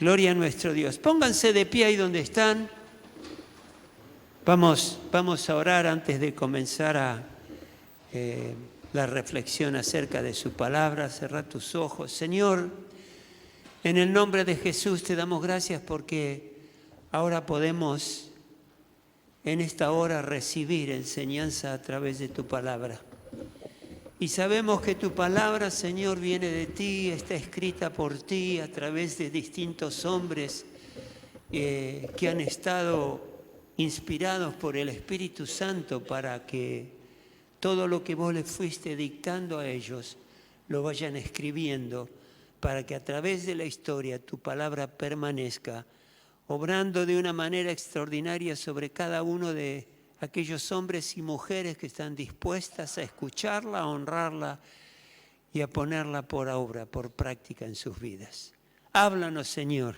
Gloria a nuestro Dios. Pónganse de pie ahí donde están. Vamos a orar antes de comenzar la reflexión acerca de su palabra. Cerrá tus ojos. Señor, en el nombre de Jesús te damos gracias porque ahora podemos en esta hora recibir enseñanza a través de tu palabra. Y sabemos que tu palabra, Señor, viene de ti, está escrita por ti a través de distintos hombres que han estado inspirados por el Espíritu Santo para que todo lo que vos les fuiste dictando a ellos lo vayan escribiendo, para que a través de la historia tu palabra permanezca, obrando de una manera extraordinaria sobre cada uno de aquellos hombres y mujeres que están dispuestas a escucharla, a honrarla y a ponerla por obra, por práctica en sus vidas. Háblanos, Señor.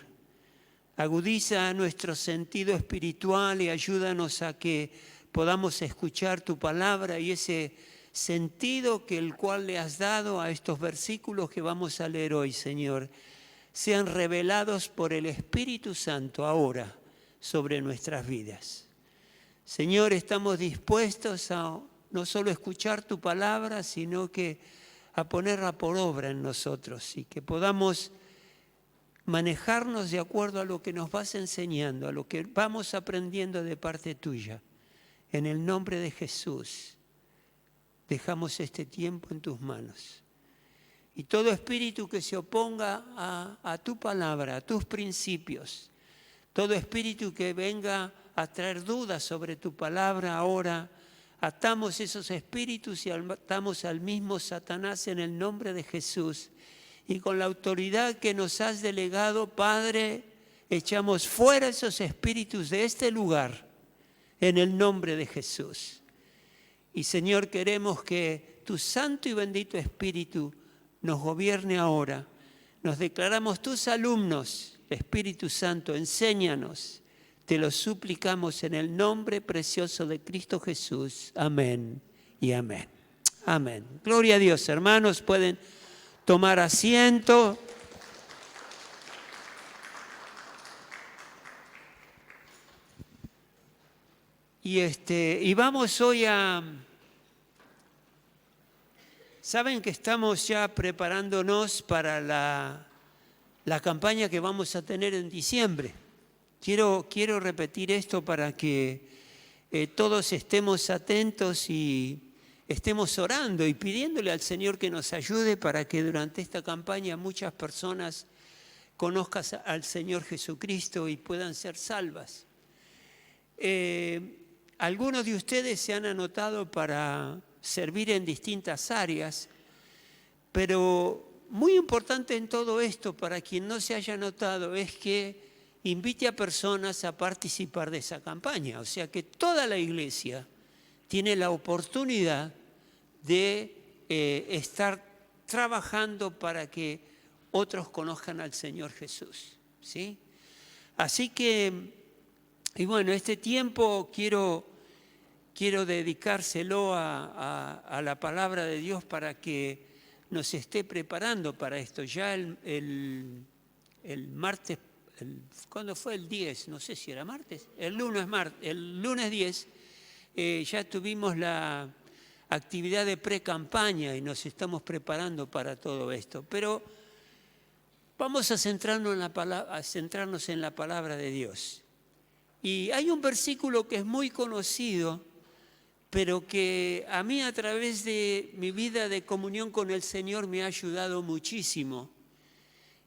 Agudiza nuestro sentido espiritual y ayúdanos a que podamos escuchar tu palabra y ese sentido que el cual le has dado a estos versículos que vamos a leer hoy, Señor, sean revelados por el Espíritu Santo ahora sobre nuestras vidas. Señor, estamos dispuestos a no solo escuchar tu palabra, sino que a ponerla por obra en nosotros y que podamos manejarnos de acuerdo a lo que nos vas enseñando, a lo que vamos aprendiendo de parte tuya. En el nombre de Jesús, dejamos este tiempo en tus manos. Y todo espíritu que se oponga a tu palabra, a tus principios, todo espíritu que venga a traer dudas sobre tu palabra ahora, atamos esos espíritus y atamos al mismo Satanás en el nombre de Jesús. Y con la autoridad que nos has delegado, Padre, echamos fuera esos espíritus de este lugar en el nombre de Jesús. Y Señor, queremos que tu santo y bendito Espíritu nos gobierne ahora. Nos declaramos tus alumnos. Espíritu Santo, enséñanos. Te lo suplicamos en el nombre precioso de Cristo Jesús. Amén y amén. Amén. Gloria a Dios, hermanos. Pueden tomar asiento. Y vamos hoy a... Saben que estamos ya preparándonos para la campaña que vamos a tener en diciembre. Quiero repetir esto para que todos estemos atentos y estemos orando y pidiéndole al Señor que nos ayude para que durante esta campaña muchas personas conozcan al Señor Jesucristo y puedan ser salvas. Algunos de ustedes se han anotado para servir en distintas áreas, pero muy importante en todo esto, para quien no se haya anotado, es que invite a personas a participar de esa campaña. O sea que toda la iglesia tiene la oportunidad de estar trabajando para que otros conozcan al Señor Jesús, ¿sí? Así que, y bueno, este tiempo quiero dedicárselo a la palabra de Dios para que nos esté preparando para esto. Ya el martes, ¿cuándo fue? El 10, no sé si era martes. El lunes 10 ya tuvimos la actividad de pre-campaña y nos estamos preparando para todo esto. Pero vamos a centrarnos en la palabra de Dios. Y hay un versículo que es muy conocido, pero que a mí a través de mi vida de comunión con el Señor me ha ayudado muchísimo.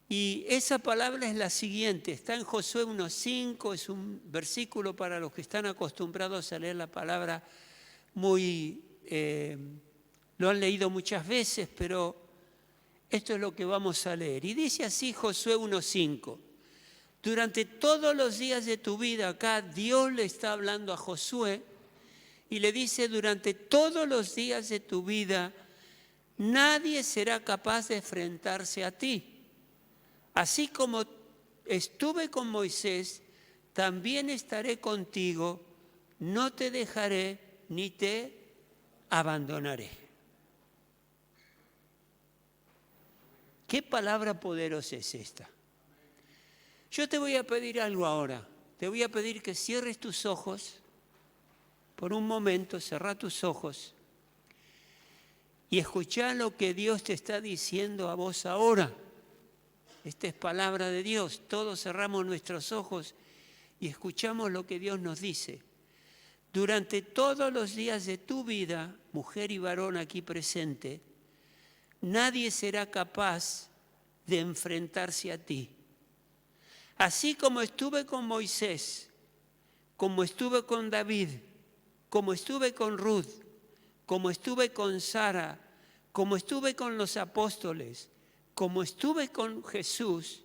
Y esa palabra es la siguiente, está en Josué 1:5, es un versículo para los que están acostumbrados a leer la palabra lo han leído muchas veces, pero esto es lo que vamos a leer. Y dice así Josué 1:5. Durante todos los días de tu vida, acá Dios le está hablando a Josué y le dice: durante todos los días de tu vida, nadie será capaz de enfrentarse a ti. Así como estuve con Moisés, también estaré contigo, no te dejaré ni te abandonaré. ¿Qué palabra poderosa es esta? Yo te voy a pedir algo ahora. Te voy a pedir que cierres tus ojos. Por un momento, cerrá tus ojos. Y escuchá lo que Dios te está diciendo a vos ahora. Esta es palabra de Dios. Todos cerramos nuestros ojos y escuchamos lo que Dios nos dice. Durante todos los días de tu vida, mujer y varón aquí presente, nadie será capaz de enfrentarse a ti. Así como estuve con Moisés, como estuve con David, como estuve con Ruth, como estuve con Sara, como estuve con los apóstoles, como estuve con Jesús,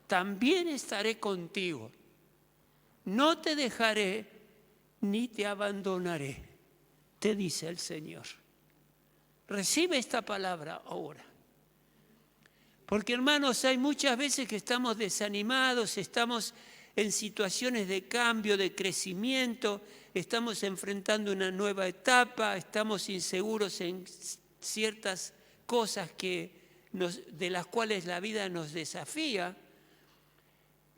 también estaré contigo. No te dejaré ni te abandonaré, te dice el Señor. Recibe esta palabra ahora. Porque hermanos, hay muchas veces que estamos desanimados, estamos en situaciones de cambio, de crecimiento, estamos enfrentando una nueva etapa, estamos inseguros en ciertas cosas de las cuales la vida nos desafía.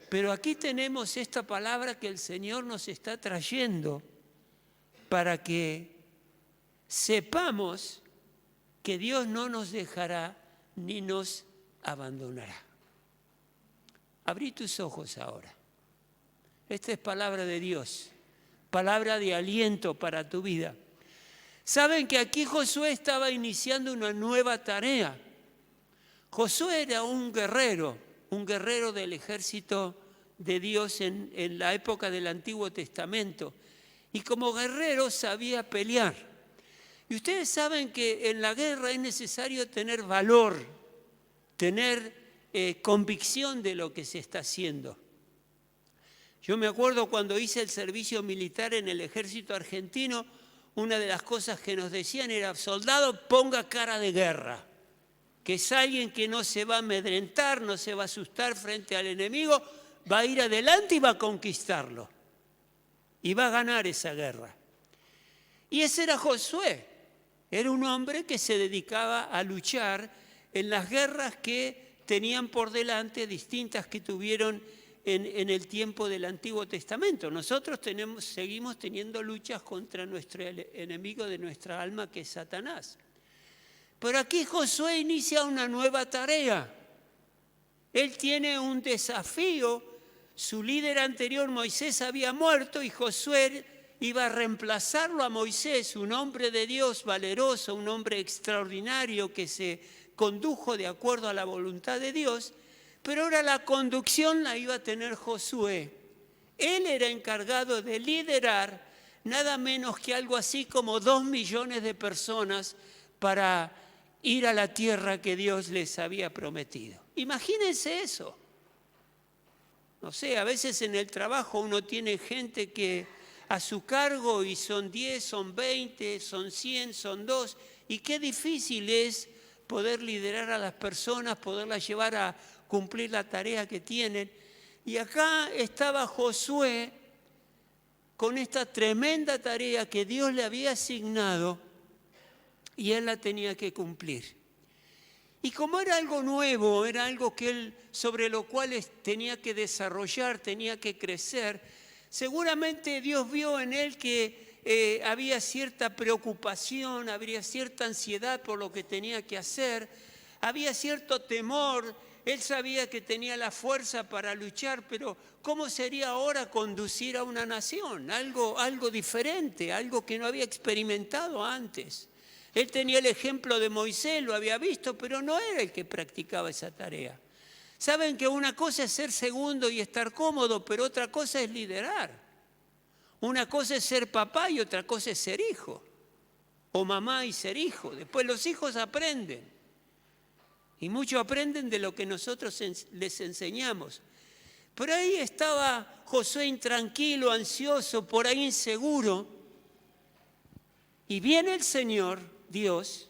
Pero aquí tenemos esta palabra que el Señor nos está trayendo para que sepamos que Dios no nos dejará ni nos abandonará. Abrí tus ojos ahora. Esta es palabra de Dios, palabra de aliento para tu vida. Saben que aquí Josué estaba iniciando una nueva tarea. Josué era un guerrero del ejército de Dios en la época del Antiguo Testamento. Y como guerrero sabía pelear. Y ustedes saben que en la guerra es necesario tener valor, tener convicción de lo que se está haciendo. Yo me acuerdo cuando hice el servicio militar en el ejército argentino, una de las cosas que nos decían era: soldado, ponga cara de guerra, que es alguien que no se va a amedrentar, no se va a asustar frente al enemigo, va a ir adelante y va a conquistarlo. Y va a ganar esa guerra. Y ese era Josué. Era un hombre que se dedicaba a luchar en las guerras que tenían por delante, distintas que tuvieron en el tiempo del Antiguo Testamento. Nosotros seguimos teniendo luchas contra nuestro enemigo de nuestra alma, que es Satanás. Pero aquí Josué inicia una nueva tarea. Él tiene un desafío. Su líder anterior, Moisés, había muerto y Josué iba a reemplazarlo a Moisés, un hombre de Dios valeroso, un hombre extraordinario que se condujo de acuerdo a la voluntad de Dios. Pero ahora la conducción la iba a tener Josué. Él era encargado de liderar nada menos que algo así como 2 millones de personas para ir a la tierra que Dios les había prometido. Imagínense eso. No sé, a veces en el trabajo uno tiene gente que a su cargo y son 10, son 20, son 100, son 2. Y qué difícil es poder liderar a las personas, poderlas llevar a cumplir la tarea que tienen. Y acá estaba Josué con esta tremenda tarea que Dios le había asignado y él la tenía que cumplir. Y como era algo nuevo, era algo que él, sobre lo cual tenía que desarrollar, tenía que crecer, seguramente Dios vio en él que había cierta preocupación, había cierta ansiedad por lo que tenía que hacer, había cierto temor. Él sabía que tenía la fuerza para luchar, pero ¿cómo sería ahora conducir a una nación? Algo diferente, algo que no había experimentado antes. Él tenía el ejemplo de Moisés, lo había visto, pero no era el que practicaba esa tarea. Saben que una cosa es ser segundo y estar cómodo, pero otra cosa es liderar. Una cosa es ser papá y otra cosa es ser hijo. O mamá y ser hijo. Después los hijos aprenden. Y muchos aprenden de lo que nosotros les enseñamos. Pero ahí estaba Josué intranquilo, ansioso, por ahí inseguro. Y viene el Señor, Dios,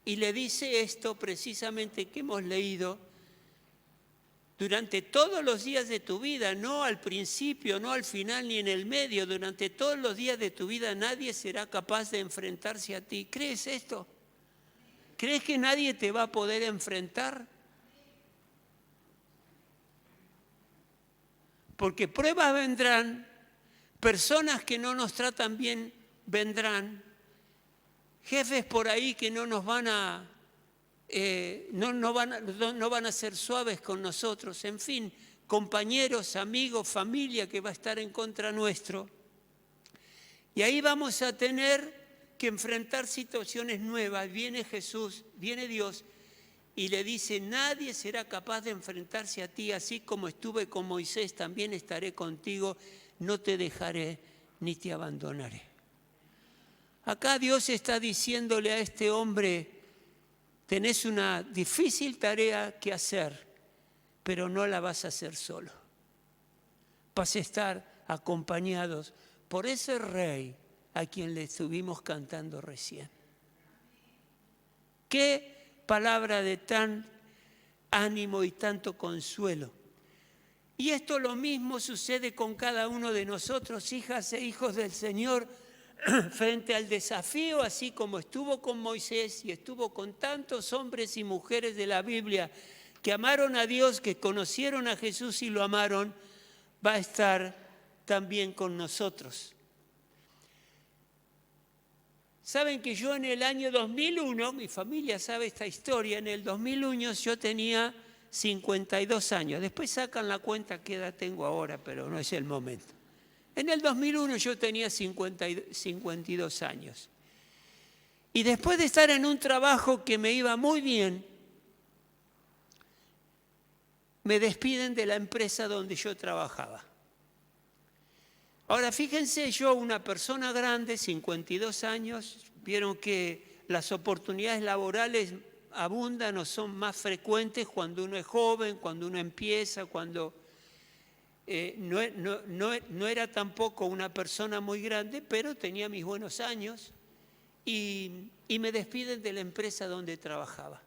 y le dice esto precisamente que hemos leído: durante todos los días de tu vida, no al principio, no al final ni en el medio, durante todos los días de tu vida nadie será capaz de enfrentarse a ti. ¿Crees esto? ¿Crees que nadie te va a poder enfrentar? porque pruebas vendrán, personas que no nos tratan bien vendrán, jefes por ahí que no nos van a, no van a ser suaves con nosotros, en fin, compañeros, amigos, familia que va a estar en contra nuestro. Y ahí vamos a tener que enfrentar situaciones nuevas. Viene Jesús, viene Dios y le dice, nadie será capaz de enfrentarse a ti, así como estuve con Moisés, también estaré contigo, no te dejaré ni te abandonaré. Acá Dios está diciéndole a este hombre, tenés una difícil tarea que hacer, pero no la vas a hacer solo. Vas a estar acompañados por ese rey a quien le estuvimos cantando recién. Qué palabra de tan ánimo y tanto consuelo. Y esto lo mismo sucede con cada uno de nosotros, hijas e hijos del Señor, frente al desafío, así como estuvo con Moisés y estuvo con tantos hombres y mujeres de la Biblia que amaron a Dios, que conocieron a Jesús y lo amaron, va a estar también con nosotros. Saben que yo en el año 2001, mi familia sabe esta historia, en el 2001 yo tenía 52 años. Después sacan la cuenta qué edad tengo ahora, pero no es el momento. En el 2001 yo tenía 52 años. Y después de estar en un trabajo que me iba muy bien, me despiden de la empresa donde yo trabajaba. Ahora fíjense, yo una persona grande, 52 años, vieron que las oportunidades laborales abundan o son más frecuentes cuando uno es joven, cuando uno empieza, cuando no era tampoco una persona muy grande, pero tenía mis buenos años y me despiden de la empresa donde trabajaba.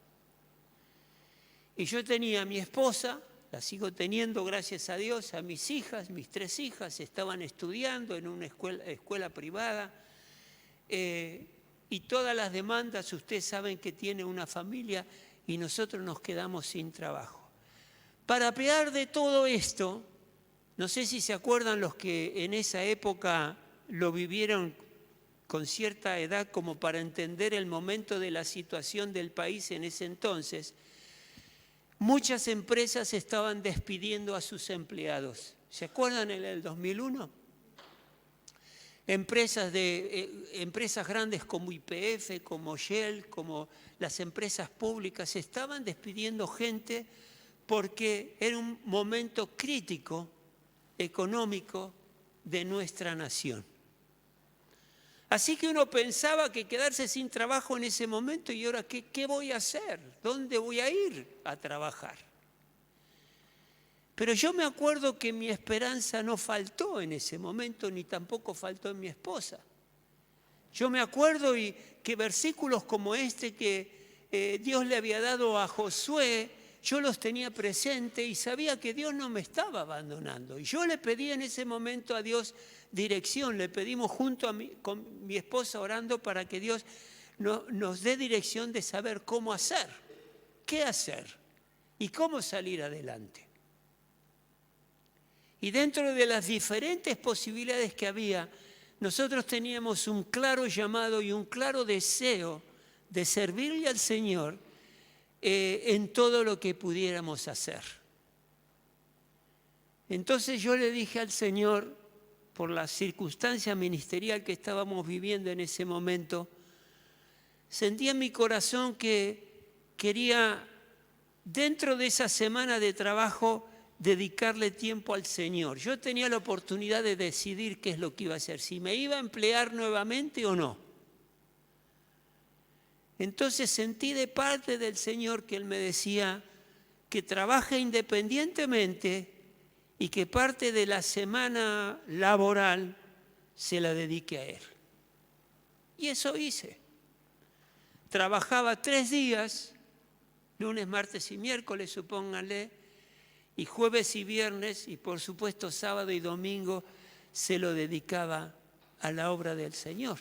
Y yo tenía a mi esposa, la sigo teniendo gracias a Dios, a mis hijas, mis 3 hijas estaban estudiando en una escuela privada y todas las demandas, ustedes saben que tiene una familia y nosotros nos quedamos sin trabajo. Para peor de todo esto, no sé si se acuerdan los que en esa época lo vivieron con cierta edad como para entender el momento de la situación del país en ese entonces, muchas empresas estaban despidiendo a sus empleados. ¿Se acuerdan en el 2001? Empresas grandes como YPF, como Shell, como las empresas públicas, estaban despidiendo gente porque era un momento crítico económico de nuestra nación. Así que uno pensaba que quedarse sin trabajo en ese momento, y ahora, ¿qué voy a hacer? ¿Dónde voy a ir a trabajar? Pero yo me acuerdo que mi esperanza no faltó en ese momento, ni tampoco faltó en mi esposa. Yo me acuerdo que versículos como este que Dios le había dado a Josué, yo los tenía presente y sabía que Dios no me estaba abandonando. Y yo le pedí en ese momento a Dios dirección, le pedimos junto con mi esposa orando para que Dios nos dé dirección de saber cómo hacer, qué hacer y cómo salir adelante. Y dentro de las diferentes posibilidades que había, nosotros teníamos un claro llamado y un claro deseo de servirle al Señor en todo lo que pudiéramos hacer. Entonces yo le dije al Señor, por la circunstancia ministerial que estábamos viviendo en ese momento, sentí en mi corazón que quería, dentro de esa semana de trabajo, dedicarle tiempo al Señor. Yo tenía la oportunidad de decidir qué es lo que iba a hacer, si me iba a emplear nuevamente o no. Entonces sentí de parte del Señor que Él me decía que trabaje independientemente y que parte de la semana laboral se la dedique a Él. Y eso hice. Trabajaba 3 días, lunes, martes y miércoles, supónganle, y jueves y viernes, y por supuesto sábado y domingo, se lo dedicaba a la obra del Señor.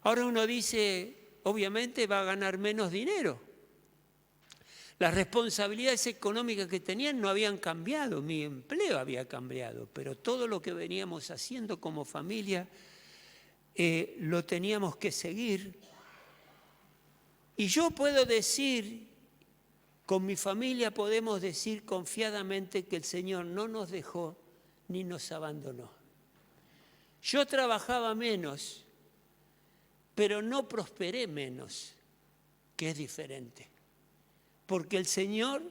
Ahora uno dice, obviamente va a ganar menos dinero. Las responsabilidades económicas que tenían no habían cambiado, mi empleo había cambiado, pero todo lo que veníamos haciendo como familia lo teníamos que seguir. Y yo puedo decir, con mi familia podemos decir confiadamente que el Señor no nos dejó ni nos abandonó. Yo trabajaba menos, pero no prosperé menos, que es diferente. Porque el Señor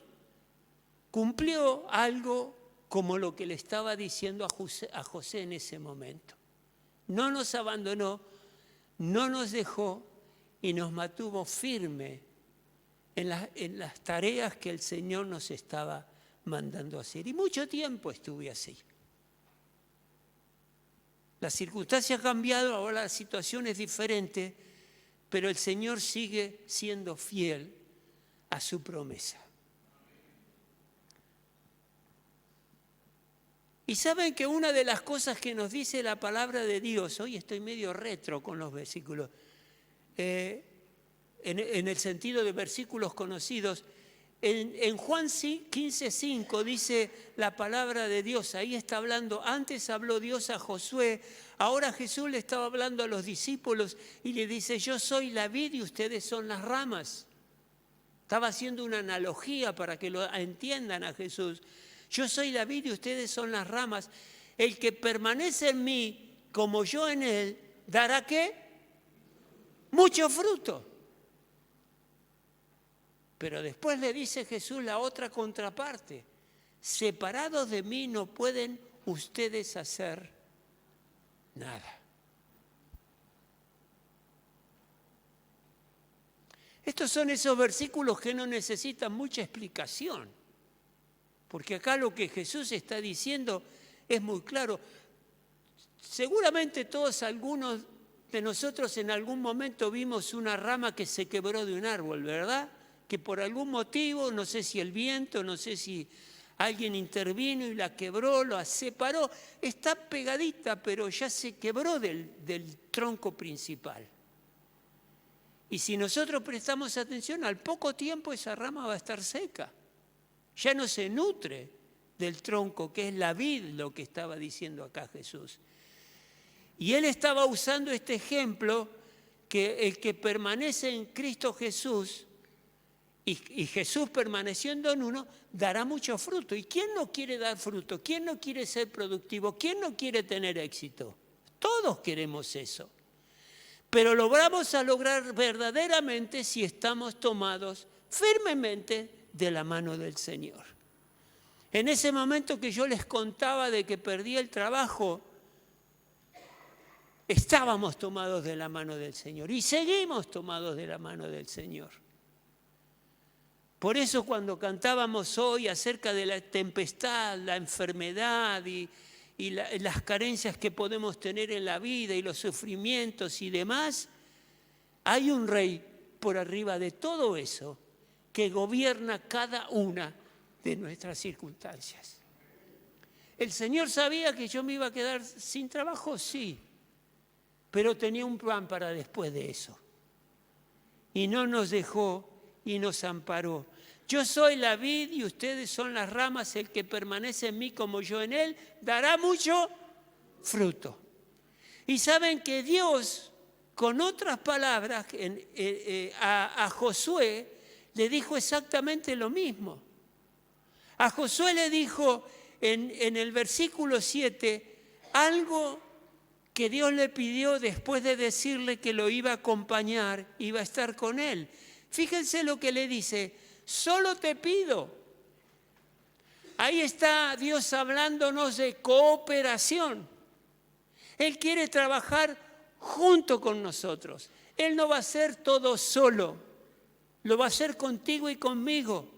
cumplió algo como lo que le estaba diciendo a José en ese momento. No nos abandonó, no nos dejó y nos mantuvo firme en las tareas que el Señor nos estaba mandando hacer. Y mucho tiempo estuve así. Las circunstancias han cambiado, ahora la situación es diferente, pero el Señor sigue siendo fiel a su promesa. Y saben que una de las cosas que nos dice la palabra de Dios, hoy estoy medio retro con los versículos, en el sentido de versículos conocidos, en Juan 15:5 dice la palabra de Dios, ahí está hablando, antes habló Dios a Josué, ahora Jesús le estaba hablando a los discípulos y le dice, yo soy la vid y ustedes son las ramas. Estaba haciendo una analogía para que lo entiendan a Jesús. Yo soy la vid y ustedes son las ramas. El que permanece en mí como yo en él, ¿dará qué? Mucho fruto. Pero después le dice Jesús la otra contraparte. Separados de mí no pueden ustedes hacer nada. Estos son esos versículos que no necesitan mucha explicación. Porque acá lo que Jesús está diciendo es muy claro. Seguramente algunos de nosotros en algún momento vimos una rama que se quebró de un árbol, ¿verdad? Que por algún motivo, no sé si el viento, no sé si alguien intervino y la quebró, la separó. Está pegadita, pero ya se quebró del tronco principal. Y si nosotros prestamos atención, al poco tiempo esa rama va a estar seca. Ya no se nutre del tronco, que es la vid, lo que estaba diciendo acá Jesús. Y él estaba usando este ejemplo, que el que permanece en Cristo Jesús, y Jesús permaneciendo en uno, dará mucho fruto. ¿Y quién no quiere dar fruto? ¿Quién no quiere ser productivo? ¿Quién no quiere tener éxito? Todos queremos eso. Pero lo vamos a lograr verdaderamente si estamos tomados firmemente de la mano del Señor. En ese momento que yo les contaba de que perdí el trabajo, estábamos tomados de la mano del Señor y seguimos tomados de la mano del Señor. Por eso cuando cantábamos hoy acerca de la tempestad, la enfermedad y las carencias que podemos tener en la vida y los sufrimientos y demás, hay un rey por arriba de todo eso que gobierna cada una de nuestras circunstancias. ¿El Señor sabía que yo me iba a quedar sin trabajo? Sí, pero tenía un plan para después de eso. Y no nos dejó y nos amparó. Yo soy la vid y ustedes son las ramas, el que permanece en mí como yo en él, dará mucho fruto. Y saben que Dios, con otras palabras, a Josué le dijo exactamente lo mismo. A Josué le dijo en el versículo 7 algo que Dios le pidió después de decirle que lo iba a acompañar, iba a estar con él. Fíjense lo que le dice, solo te pido. Ahí está Dios hablándonos de cooperación. Él quiere trabajar junto con nosotros. Él no va a hacer todo solo, lo va a hacer contigo y conmigo.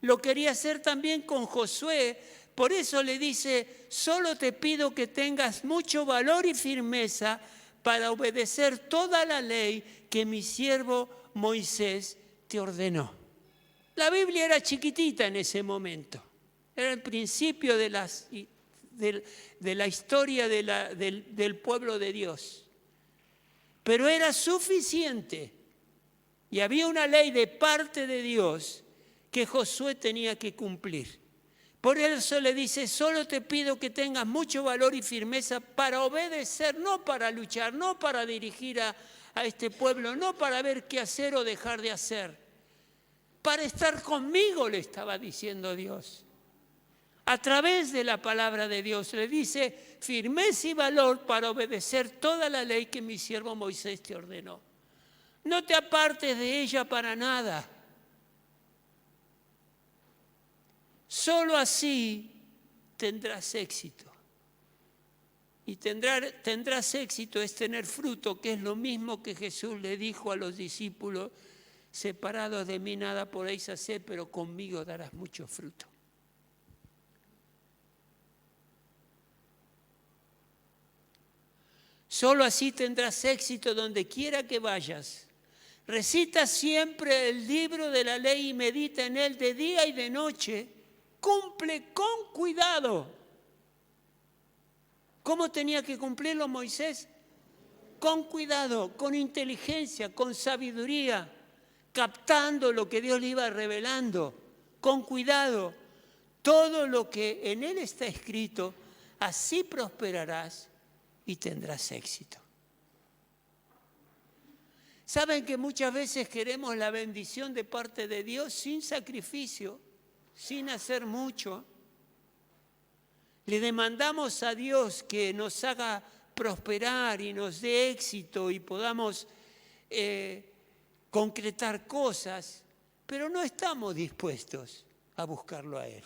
Lo quería hacer también con Josué, por eso le dice, solo te pido que tengas mucho valor y firmeza para obedecer toda la ley que mi siervo Moisés te ordenó. La Biblia era chiquitita en ese momento. Era el principio de la historia del pueblo de Dios. Pero era suficiente. Y había una ley de parte de Dios que Josué tenía que cumplir. Por eso le dice, solo te pido que tengas mucho valor y firmeza para obedecer, no para luchar, no para dirigir a este pueblo, no para ver qué hacer o dejar de hacer. Para estar conmigo, le estaba diciendo Dios. A través de la palabra de Dios le dice, firmeza y valor para obedecer toda la ley que mi siervo Moisés te ordenó. No te apartes de ella para nada. Solo así tendrás éxito. Y tendrás éxito es tener fruto, que es lo mismo que Jesús le dijo a los discípulos, separados de mí nada podéis hacer, pero conmigo darás mucho fruto. Solo así tendrás éxito donde quiera que vayas. Recita siempre el libro de la ley y medita en él de día y de noche. Cumple con cuidado. ¿Cómo tenía que cumplirlo Moisés? Con cuidado, con inteligencia, con sabiduría, captando lo que Dios le iba revelando, con cuidado. Todo lo que en él está escrito, así prosperarás y tendrás éxito. ¿Saben que muchas veces queremos la bendición de parte de Dios sin sacrificio, sin hacer mucho? Le demandamos a Dios que nos haga prosperar y nos dé éxito y podamos concretar cosas, pero no estamos dispuestos a buscarlo a Él.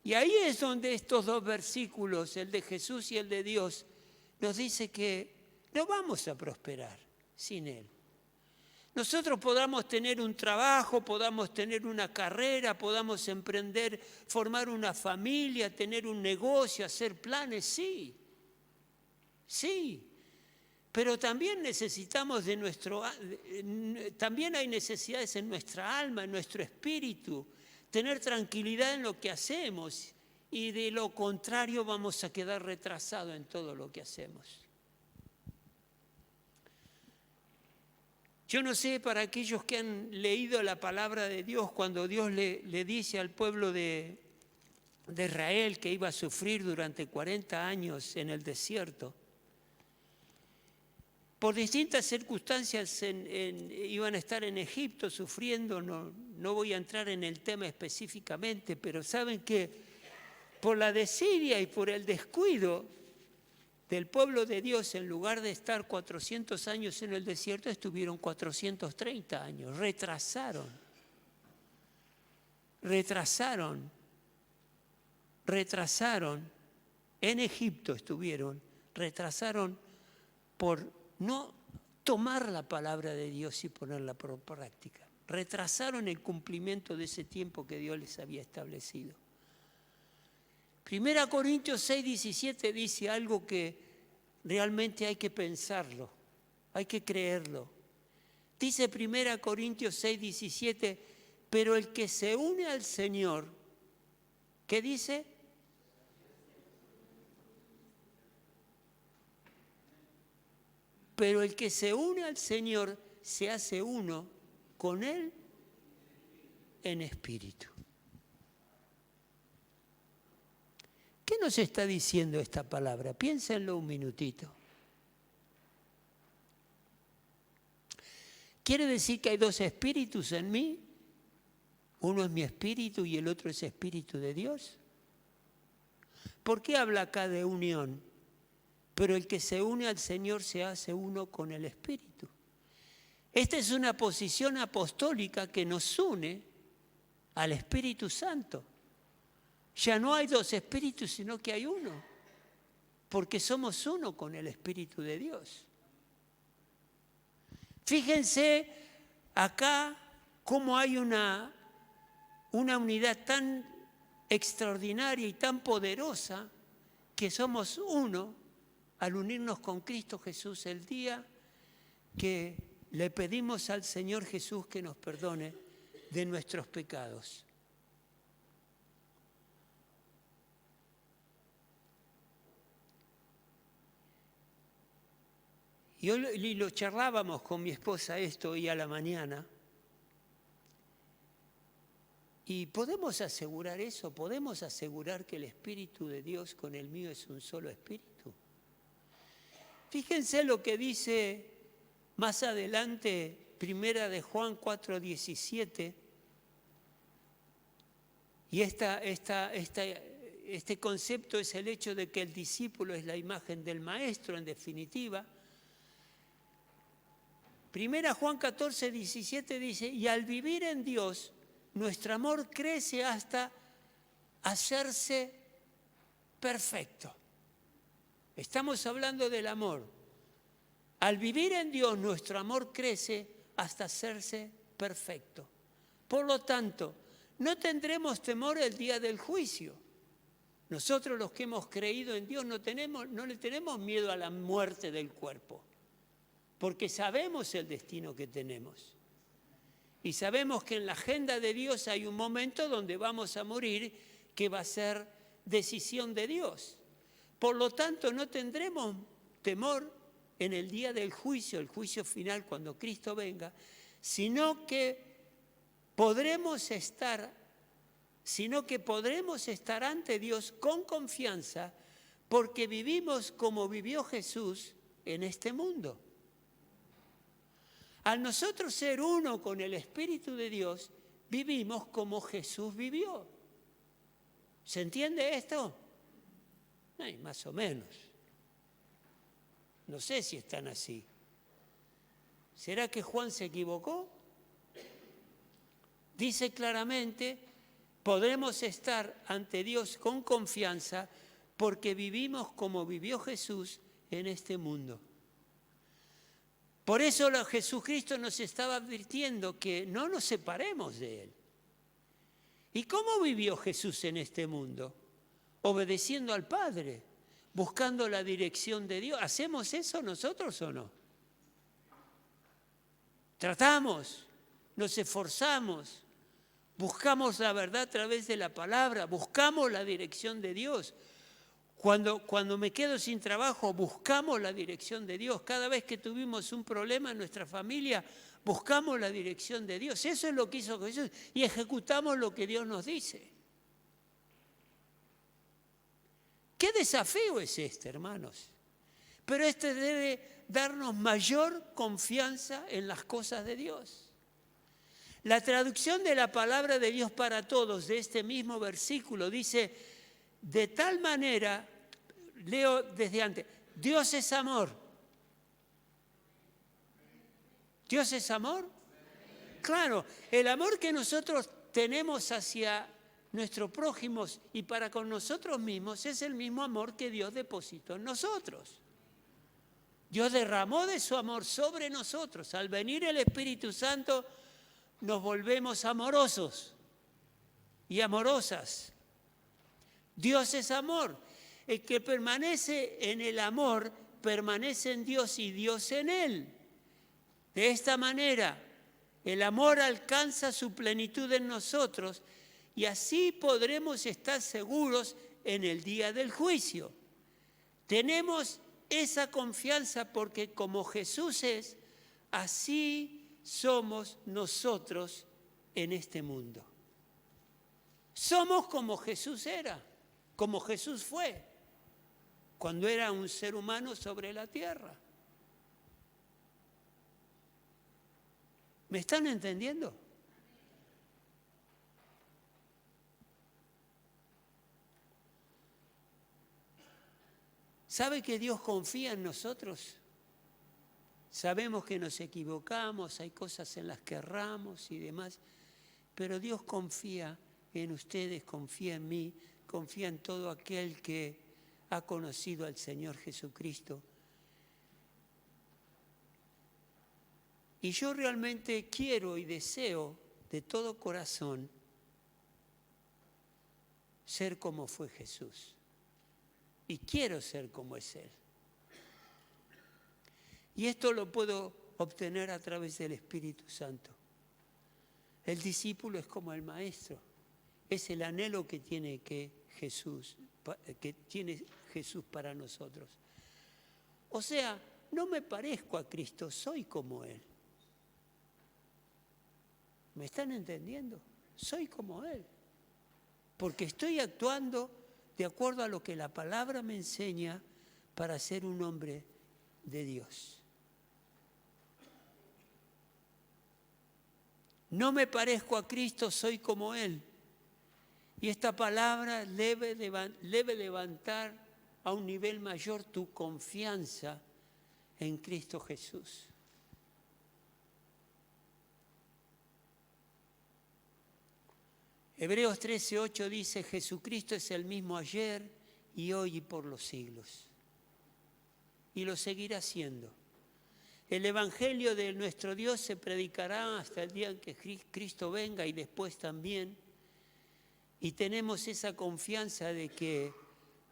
Y ahí es donde estos dos versículos, el de Jesús y el de Dios, nos dice que no vamos a prosperar sin Él. Nosotros podamos tener un trabajo, podamos tener una carrera, podamos emprender, formar una familia, tener un negocio, hacer planes, sí, pero también necesitamos también hay necesidades en nuestra alma, en nuestro espíritu, tener tranquilidad en lo que hacemos y de lo contrario vamos a quedar retrasados en todo lo que hacemos. Yo no sé, para aquellos que han leído la palabra de Dios, cuando Dios le dice al pueblo de Israel que iba a sufrir durante 40 años en el desierto, por distintas circunstancias iban a estar en Egipto sufriendo, no voy a entrar en el tema específicamente, pero saben que por la desidia y por el descuido del pueblo de Dios, en lugar de estar 400 años en el desierto, estuvieron 430 años. Retrasaron en Egipto estuvieron, retrasaron por no tomar la palabra de Dios y ponerla por práctica. Retrasaron el cumplimiento de ese tiempo que Dios les había establecido. 1 Corintios 6:17 dice algo que realmente hay que pensarlo, hay que creerlo. Dice 1 Corintios 6:17, pero el que se une al Señor, ¿qué dice? Pero el que se une al Señor se hace uno con Él en espíritu. ¿Qué nos está diciendo esta palabra? Piénsenlo un minutito. ¿Quiere decir que hay dos espíritus en mí? Uno es mi espíritu y el otro es espíritu de Dios. ¿Por qué habla acá de unión? Pero el que se une al Señor se hace uno con el Espíritu. Esta es una posición apostólica que nos une al Espíritu Santo. Ya no hay dos espíritus, sino que hay uno, porque somos uno con el Espíritu de Dios. Fíjense acá cómo hay una unidad tan extraordinaria y tan poderosa que somos uno al unirnos con Cristo Jesús el día que le pedimos al Señor Jesús que nos perdone de nuestros pecados. Y lo charlábamos con mi esposa esto hoy a la mañana. Y podemos asegurar eso, podemos asegurar que el Espíritu de Dios con el mío es un solo Espíritu. Fíjense lo que dice más adelante, 1 de Juan 4:17. Y este concepto es el hecho de que el discípulo es la imagen del maestro, en definitiva. 1 Juan 14:17 dice, y al vivir en Dios, nuestro amor crece hasta hacerse perfecto. Estamos hablando del amor. Al vivir en Dios, nuestro amor crece hasta hacerse perfecto. Por lo tanto, no tendremos temor el día del juicio. Nosotros los que hemos creído en Dios no le tenemos miedo a la muerte del cuerpo, porque sabemos el destino que tenemos. Y sabemos que en la agenda de Dios hay un momento donde vamos a morir que va a ser decisión de Dios. Por lo tanto, no tendremos temor en el día del juicio, el juicio final cuando Cristo venga, sino que podremos estar ante Dios con confianza porque vivimos como vivió Jesús en este mundo. Al nosotros ser uno con el Espíritu de Dios, vivimos como Jesús vivió. ¿Se entiende esto? Ay, más o menos. No sé si están así. ¿Será que Juan se equivocó? Dice claramente, podremos estar ante Dios con confianza porque vivimos como vivió Jesús en este mundo. Por eso Jesucristo nos estaba advirtiendo que no nos separemos de Él. ¿Y cómo vivió Jesús en este mundo? Obedeciendo al Padre, buscando la dirección de Dios. ¿Hacemos eso nosotros o no? Tratamos, nos esforzamos, buscamos la verdad a través de la palabra, buscamos la dirección de Dios. Cuando me quedo sin trabajo, buscamos la dirección de Dios. Cada vez que tuvimos un problema en nuestra familia, buscamos la dirección de Dios. Eso es lo que hizo Jesús y ejecutamos lo que Dios nos dice. ¿Qué desafío es este, hermanos? Pero este debe darnos mayor confianza en las cosas de Dios. La traducción de la palabra de Dios para todos de este mismo versículo dice, de tal manera, leo desde antes, Dios es amor. ¿Dios es amor? Claro, el amor que nosotros tenemos hacia nuestros prójimos y para con nosotros mismos es el mismo amor que Dios depositó en nosotros. Dios derramó de su amor sobre nosotros. Al venir el Espíritu Santo nos volvemos amorosos y amorosas. Dios es amor. El que permanece en el amor permanece en Dios y Dios en él. De esta manera, el amor alcanza su plenitud en nosotros y así podremos estar seguros en el día del juicio. Tenemos esa confianza porque como Jesús es, así somos nosotros en este mundo. Somos como Jesús era, como Jesús fue, cuando era un ser humano sobre la tierra. ¿Me están entendiendo? ¿Sabe que Dios confía en nosotros? Sabemos que nos equivocamos, hay cosas en las que erramos y demás, pero Dios confía en ustedes, confía en mí, confía en todo aquel que ha conocido al Señor Jesucristo. Y yo realmente quiero y deseo de todo corazón ser como fue Jesús. Y quiero ser como es Él. Y esto lo puedo obtener a través del Espíritu Santo. El discípulo es como el maestro. Es el anhelo que tiene Jesús para nosotros. O sea, no me parezco a Cristo, soy como Él. ¿Me están entendiendo? soy como Él, porque estoy actuando de acuerdo a lo que la palabra me enseña para ser un hombre de Dios. No me parezco a Cristo, soy como Él. Y esta palabra debe levantar a un nivel mayor tu confianza en Cristo Jesús. Hebreos 13:8 dice, Jesucristo es el mismo ayer y hoy y por los siglos. Y lo seguirá siendo. El Evangelio de nuestro Dios se predicará hasta el día en que Cristo venga y después también. Y tenemos esa confianza de que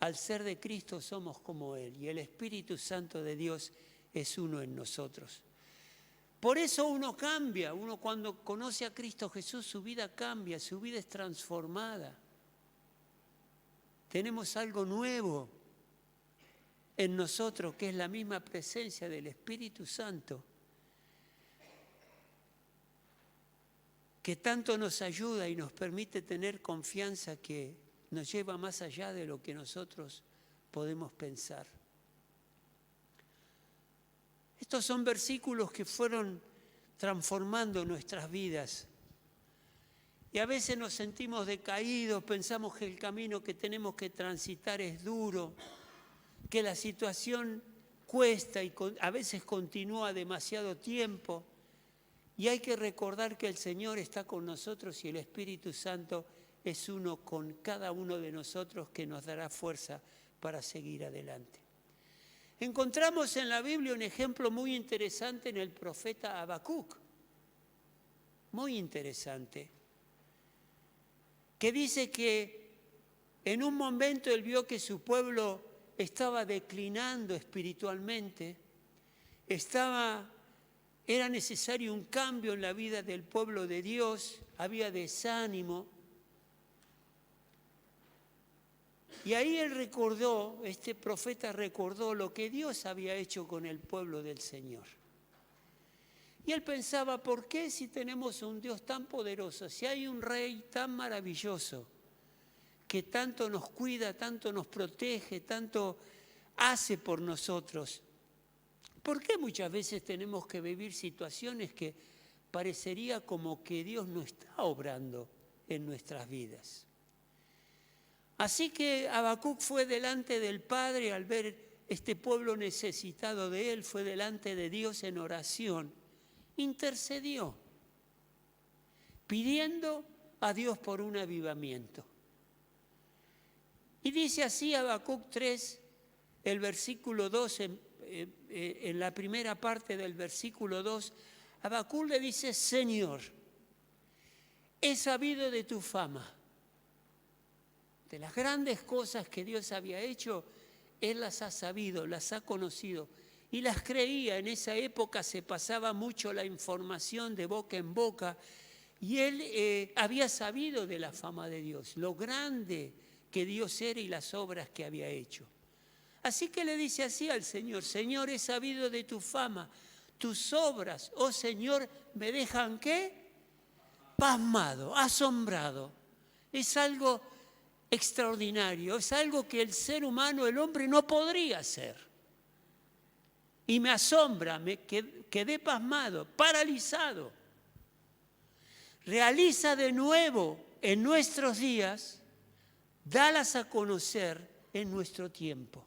al ser de Cristo somos como Él y el Espíritu Santo de Dios es uno en nosotros. Por eso uno cambia, uno cuando conoce a Cristo Jesús su vida cambia, su vida es transformada. Tenemos algo nuevo en nosotros que es la misma presencia del Espíritu Santo que tanto nos ayuda y nos permite tener confianza que nos lleva más allá de lo que nosotros podemos pensar. Estos son versículos que fueron transformando nuestras vidas. Y a veces nos sentimos decaídos, pensamos que el camino que tenemos que transitar es duro, que la situación cuesta y a veces continúa demasiado tiempo. Y hay que recordar que el Señor está con nosotros y el Espíritu Santo es uno con cada uno de nosotros que nos dará fuerza para seguir adelante. Encontramos en la Biblia un ejemplo muy interesante en el profeta Habacuc, muy interesante, que dice que en un momento él vio que su pueblo estaba declinando espiritualmente, era necesario un cambio en la vida del pueblo de Dios, había desánimo. Y ahí este profeta recordó lo que Dios había hecho con el pueblo del Señor. Y él pensaba, ¿por qué si tenemos un Dios tan poderoso, si hay un rey tan maravilloso, que tanto nos cuida, tanto nos protege, tanto hace por nosotros? ¿Por qué muchas veces tenemos que vivir situaciones que parecería como que Dios no está obrando en nuestras vidas? Así que Habacuc fue delante del Padre al ver este pueblo necesitado de él, fue delante de Dios en oración, intercedió, pidiendo a Dios por un avivamiento. Y dice así Habacuc 3, el versículo 2, en la primera parte del versículo 2, Habacuc le dice, Señor, he sabido de tu fama. De las grandes cosas que Dios había hecho, Él las ha sabido, las ha conocido y las creía. En esa época se pasaba mucho la información de boca en boca y Él había sabido de la fama de Dios, lo grande que Dios era y las obras que había hecho. Así que le dice así al Señor, Señor, he sabido de tu fama, tus obras, oh Señor, me dejan ¿qué? Pasmado, asombrado. Es algo extraordinario, es algo que el ser humano, el hombre, no podría hacer. Y me asombra, me quedé pasmado, paralizado. Realiza de nuevo en nuestros días, dalas a conocer en nuestro tiempo.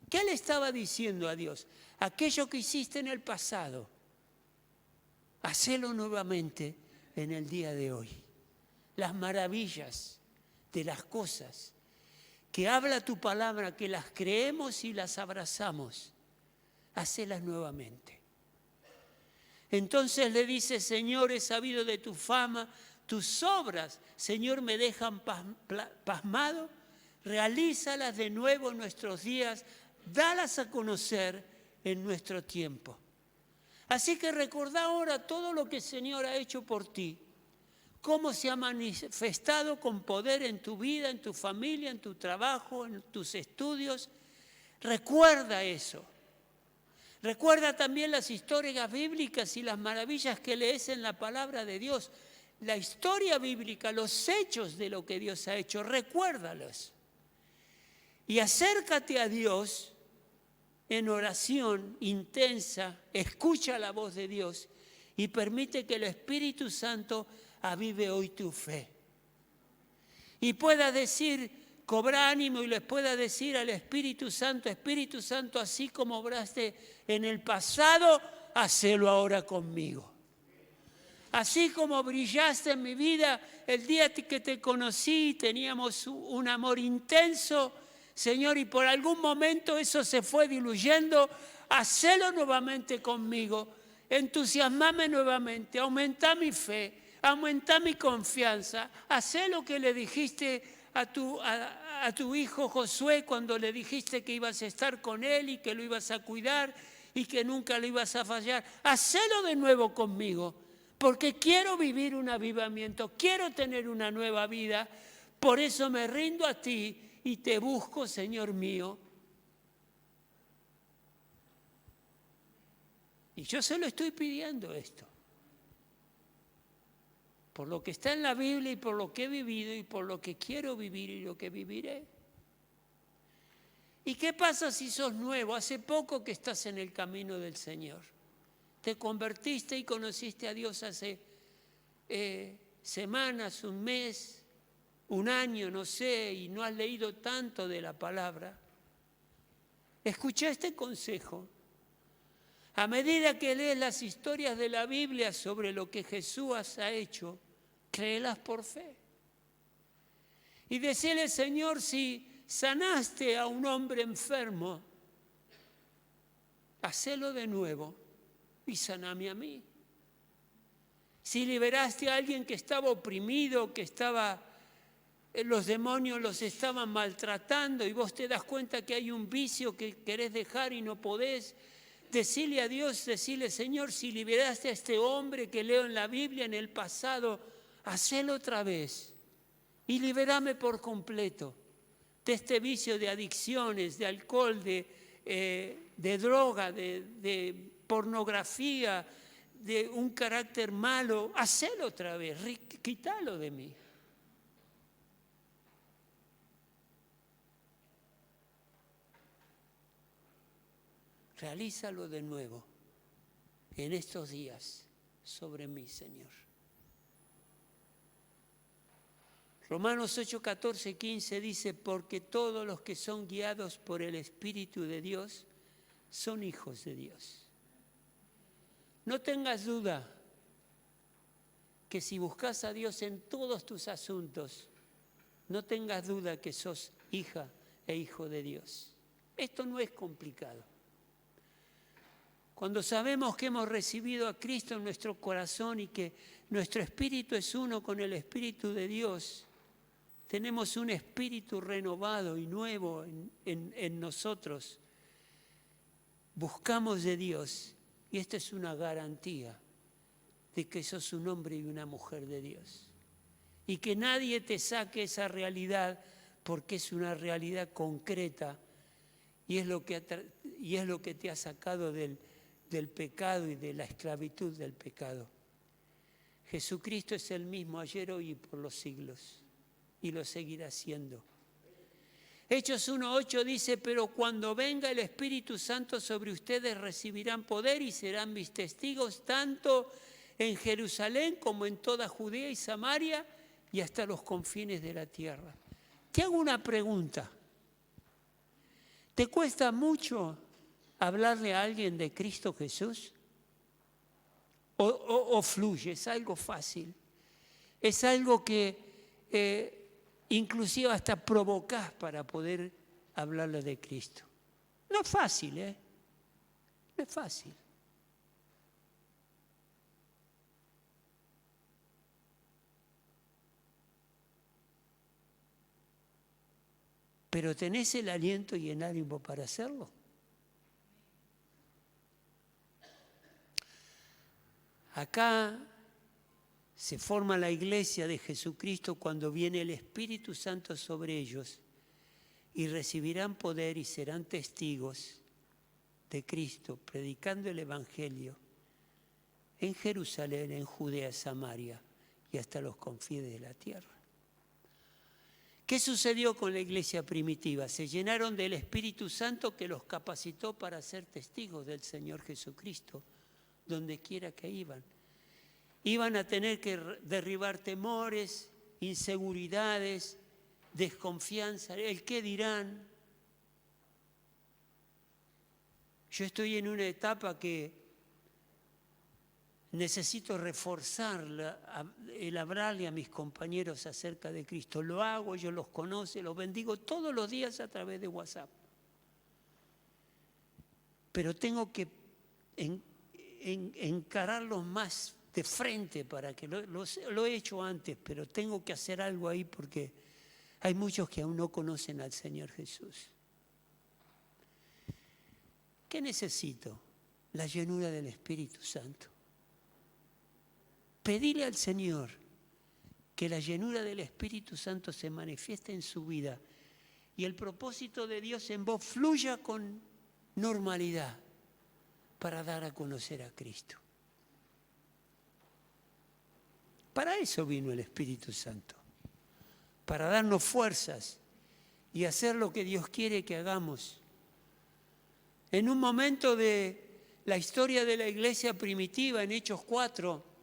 ¿Qué le estaba diciendo a Dios? Aquello que hiciste en el pasado, hacelo nuevamente en el día de hoy. Las maravillas de las cosas que habla tu palabra, que las creemos y las abrazamos, hacelas nuevamente. Entonces le dice, Señor, he sabido de tu fama, tus obras, Señor, me dejan pasmado, realízalas de nuevo en nuestros días, dalas a conocer en nuestro tiempo. Así que recordá ahora todo lo que el Señor ha hecho por ti, cómo se ha manifestado con poder en tu vida, en tu familia, en tu trabajo, en tus estudios. Recuerda eso. Recuerda también las historias bíblicas y las maravillas que lees en la palabra de Dios. la historia bíblica, los hechos de lo que Dios ha hecho, recuérdalos. Y acércate a Dios en oración intensa, escucha la voz de Dios y permite que el Espíritu Santo avive hoy tu fe. Y pueda decir, cobra ánimo y les pueda decir al Espíritu Santo, así como obraste en el pasado, hacelo ahora conmigo. Así como brillaste en mi vida el día que te conocí, teníamos un amor intenso, Señor, y por algún momento eso se fue diluyendo, hacelo nuevamente conmigo, entusiasmame nuevamente, aumenta mi fe, aumenta mi confianza, hacé lo que le dijiste a tu hijo Josué cuando le dijiste que ibas a estar con él y que lo ibas a cuidar y que nunca lo ibas a fallar. Hacelo de nuevo conmigo, porque quiero vivir un avivamiento, quiero tener una nueva vida, por eso me rindo a ti y te busco, Señor mío. Y yo se lo estoy pidiendo esto, por lo que está en la Biblia y por lo que he vivido y por lo que quiero vivir y lo que viviré. ¿Y qué pasa si sos nuevo? Hace poco que estás en el camino del Señor. Te convertiste y conociste a Dios hace semanas, un mes, un año, no sé, y no has leído tanto de la palabra. Escucha este consejo. A medida que lees las historias de la Biblia sobre lo que Jesús ha hecho, créelas por fe. Y decirle, Señor, si sanaste a un hombre enfermo, hacelo de nuevo y saname a mí. Si liberaste a alguien que estaba oprimido, los demonios los estaban maltratando y vos te das cuenta que hay un vicio que querés dejar y no podés, decirle a Dios, decirle, Señor, si liberaste a este hombre que leo en la Biblia en el pasado, hacelo otra vez y liberame por completo de este vicio de adicciones, de alcohol, de droga, de pornografía, de un carácter malo. Hacelo otra vez, quítalo de mí. Realízalo de nuevo en estos días sobre mí, Señor. Romanos 8, 14, 15 dice, porque todos los que son guiados por el Espíritu de Dios son hijos de Dios. No tengas duda que si buscas a Dios en todos tus asuntos, no tengas duda que sos hija e hijo de Dios. Esto no es complicado. Cuando sabemos que hemos recibido a Cristo en nuestro corazón y que nuestro espíritu es uno con el Espíritu de Dios, tenemos un espíritu renovado y nuevo en nosotros. Buscamos de Dios y esta es una garantía de que sos un hombre y una mujer de Dios. Y que nadie te saque esa realidad porque es una realidad concreta y es lo que te ha sacado del pecado y de la esclavitud del pecado. Jesucristo es el mismo ayer, hoy y por los siglos y lo seguirá siendo. Hechos 1:8 dice, pero cuando venga el Espíritu Santo sobre ustedes recibirán poder y serán mis testigos tanto en Jerusalén como en toda Judea y Samaria y hasta los confines de la tierra. Te hago una pregunta. ¿Te cuesta mucho hablarle a alguien de Cristo Jesús? ¿O fluye? ¿Es algo fácil? ¿Es algo que inclusive hasta provocás para poder hablarle de Cristo? No es fácil, ¿eh? No es fácil. Pero tenés el aliento y el ánimo para hacerlo. Acá se forma la iglesia de Jesucristo cuando viene el Espíritu Santo sobre ellos y recibirán poder y serán testigos de Cristo, predicando el Evangelio en Jerusalén, en Judea, Samaria y hasta los confines de la tierra. ¿Qué sucedió con la iglesia primitiva? Se llenaron del Espíritu Santo que los capacitó para ser testigos del Señor Jesucristo, donde quiera que iban. Iban a tener que derribar temores, inseguridades, desconfianza, el qué dirán. Yo estoy en una etapa que necesito reforzar el hablarle a mis compañeros acerca de Cristo. Lo hago, ellos los conocen, los bendigo todos los días a través de WhatsApp. Pero tengo que encararlos más de frente para que lo he hecho antes, pero tengo que hacer algo ahí porque hay muchos que aún no conocen al Señor Jesús. ¿Qué necesito? La llenura del Espíritu Santo. Pedirle al Señor que la llenura del Espíritu Santo se manifieste en su vida y el propósito de Dios en vos fluya con normalidad para dar a conocer a Cristo. Para eso vino el Espíritu Santo, para darnos fuerzas y hacer lo que Dios quiere que hagamos. En un momento de la historia de la iglesia primitiva, en Hechos 4,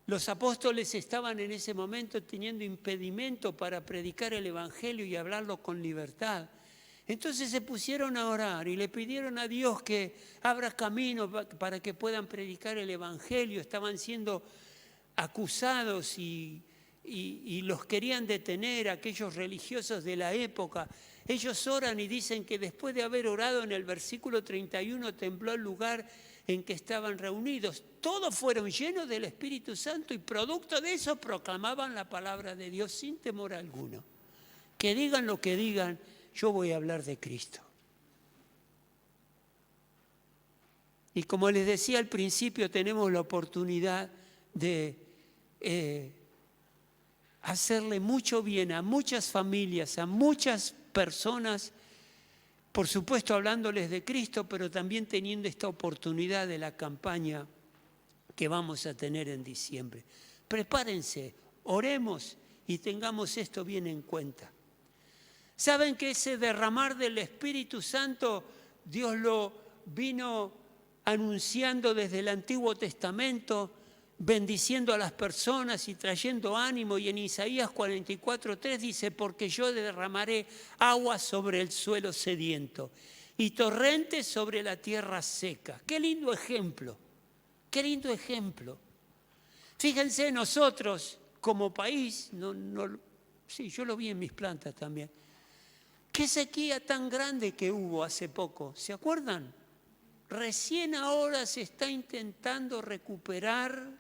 los apóstoles estaban en ese momento teniendo impedimento para predicar el Evangelio y hablarlo con libertad. Entonces se pusieron a orar y le pidieron a Dios que abra camino para que puedan predicar el Evangelio. Estaban siendo acusados y los querían detener, aquellos religiosos de la época. Ellos oran y dicen que después de haber orado, en el versículo 31, tembló el lugar en que estaban reunidos. Todos fueron llenos del Espíritu Santo y producto de eso proclamaban la palabra de Dios sin temor alguno. Que digan lo que digan, yo voy a hablar de Cristo. Y como les decía al principio, tenemos la oportunidad de hacerle mucho bien a muchas familias, a muchas personas, por supuesto hablándoles de Cristo, pero también teniendo esta oportunidad de la campaña que vamos a tener en diciembre. Prepárense, oremos y tengamos esto bien en cuenta. ¿Saben que ese derramar del Espíritu Santo Dios lo vino anunciando desde el Antiguo Testamento, bendiciendo a las personas y trayendo ánimo? Y en Isaías 44:3 dice: porque yo derramaré agua sobre el suelo sediento y torrentes sobre la tierra seca. Qué lindo ejemplo, qué lindo ejemplo. Fíjense, nosotros como país, sí, yo lo vi en mis plantas también, qué sequía tan grande que hubo hace poco, ¿se acuerdan? Recién ahora se está intentando recuperar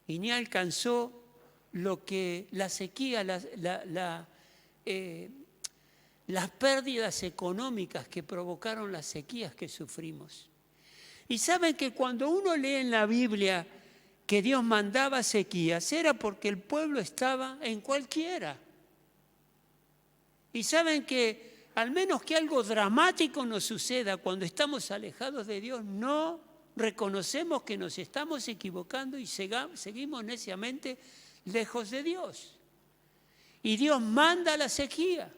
y ni alcanzó lo que la sequía, las pérdidas económicas que provocaron las sequías que sufrimos. Y saben que cuando uno lee en la Biblia que Dios mandaba sequías, era porque el pueblo estaba en cualquiera. Y saben que al menos que algo dramático nos suceda cuando estamos alejados de Dios, no reconocemos que nos estamos equivocando y seguimos neciamente lejos de Dios. Y Dios manda la sequía.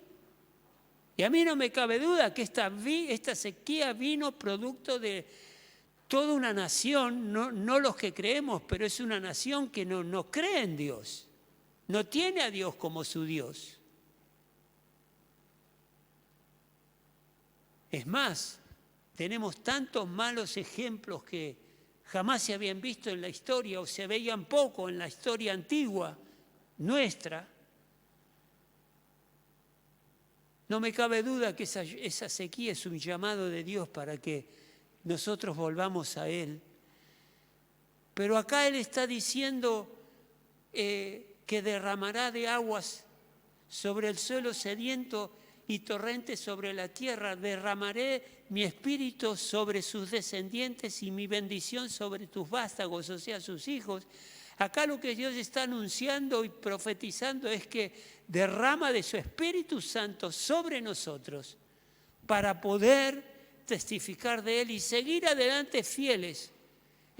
Y a mí no me cabe duda que esta sequía vino producto de toda una nación, no los que creemos, pero es una nación que no cree en Dios, no tiene a Dios como su Dios. Es más, tenemos tantos malos ejemplos que jamás se habían visto en la historia o se veían poco en la historia antigua nuestra. No me cabe duda que esa sequía es un llamado de Dios para que nosotros volvamos a Él. Pero acá Él está diciendo que derramará de aguas sobre el suelo sediento y torrentes sobre la tierra. Derramaré mi espíritu sobre sus descendientes y mi bendición sobre tus vástagos, o sea, sus hijos. Acá lo que Dios está anunciando y profetizando es que derrama de su Espíritu Santo sobre nosotros para poder testificar de Él y seguir adelante fieles